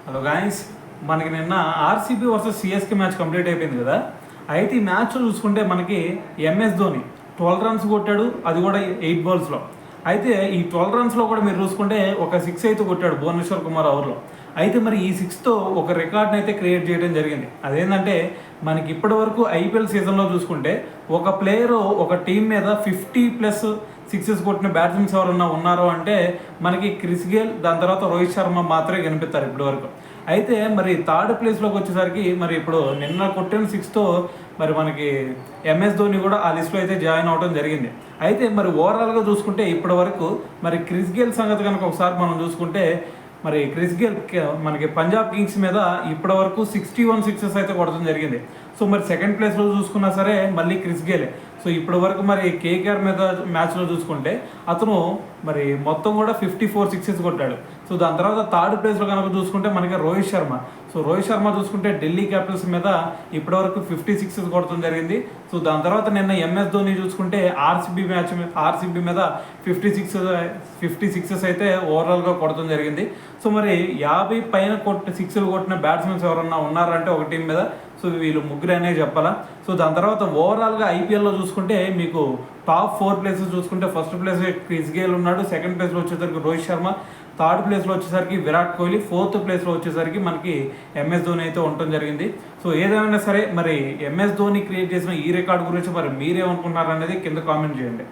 Hello guys, మనకి నిన్న RCB versus CSK match complete అయిపోయింది కదా. అయితే ఈ మ్యాచ్ చూసుకుంటే మనకి ఎంఎస్ ధోని 12 రన్స్ కొట్టాడు, అది కూడా 8 బాల్స్లో. అయితే ఈ 12 రన్స్లో కూడా మీరు చూసుకుంటే ఒక 6 అయితే కొట్టాడు భువనేశ్వర్ కుమార్ ఓవర్లో. అయితే మరి ఈ 6తో ఒక రికార్డ్ని అయితే క్రియేట్ చేయడం జరిగింది. అదేంటంటే మనకి ఇప్పటి వరకు ఐపీఎల్ సీజన్లో చూసుకుంటే ఒక ప్లేయరు ఒక టీం మీద 50+ సిక్సెస్ కొట్టిన బ్యాట్స్మెన్స్ ఎవరన్నా ఉన్నారు అంటే మనకి క్రిస్ గేల్, దాని తర్వాత రోహిత్ శర్మ మాత్రమే కనిపిస్తారు ఇప్పటి వరకు. అయితే మరి థర్డ్ ప్లేస్లోకి వచ్చేసరికి మరి ఇప్పుడు నిన్న కొట్టిన 6తో మరి మనకి ఎంఎస్ ధోని కూడా ఆ లిస్ట్లో అయితే జాయిన్ అవ్వడం జరిగింది. అయితే మరి ఓవరాల్గా చూసుకుంటే ఇప్పటి వరకు మరి క్రిస్ గేల్ సంగతి కనుక ఒకసారి మనం చూసుకుంటే మరి క్రిస్ గేల్ మనకి పంజాబ్ కింగ్స్ మీద ఇప్పటి వరకు 61 సిక్సెస్ అయితే కొడడం జరిగింది. సో మరి సెకండ్ ప్లేస్లో చూసుకున్నా సరే మళ్ళీ క్రిస్ గేలే. సో ఇప్పటి వరకు మరి కేకేఆర్ మీద మ్యాచ్లో చూసుకుంటే అతను మరి మొత్తం కూడా 54 సిక్సెస్ కొట్టాడు. సో దాని తర్వాత థర్డ్ ప్లేస్లో కనుక చూసుకుంటే మనకి రోహిత్ శర్మ. సో రోహిత్ శర్మ చూసుకుంటే ఢిల్లీ క్యాపిటల్స్ మీద ఇప్పటివరకు 50 సిక్సెస్ కొడటం జరిగింది. సో దాని తర్వాత నిన్న ఎంఎస్ ధోని చూసుకుంటే ఆర్సీబీ మీద 50 సిక్సెస్ అయితే ఓవరాల్గా కొడటం జరిగింది. సో మరి 50 పైన సిక్స్లు కొట్టిన బ్యాట్స్మెన్స్ ఎవరన్నా ఉన్నారంటే ఒక టీం మీద సో వీళ్ళు ముగ్గురు అనే చెప్పాలా. సో దాని తర్వాత ఓవరాల్గా ఐపీఎల్లో చూసుకుంటే మీకు టాప్ 4 ప్లేసెస్ చూసుకుంటే ఫస్ట్ ప్లేస్ క్రిస్ గేల్ ఉన్నాడు, సెకండ్ ప్లేస్లో వచ్చేసరికి రోహిత్ శర్మ, థర్డ్ ప్లేస్లో వచ్చేసరికి విరాట్ కోహ్లీ, ఫోర్త్ ప్లేస్లో వచ్చేసరికి మనకి ఎంఎస్ ధోని అయితే ఉండటం జరిగింది. సో ఏదేమైనా సరే మరి ఎంఎస్ ధోని క్రియేట్ చేసిన ఈ రికార్డు గురించి మరి మీరేమనుకుంటున్నారు అనేది కింద కామెంట్ చేయండి.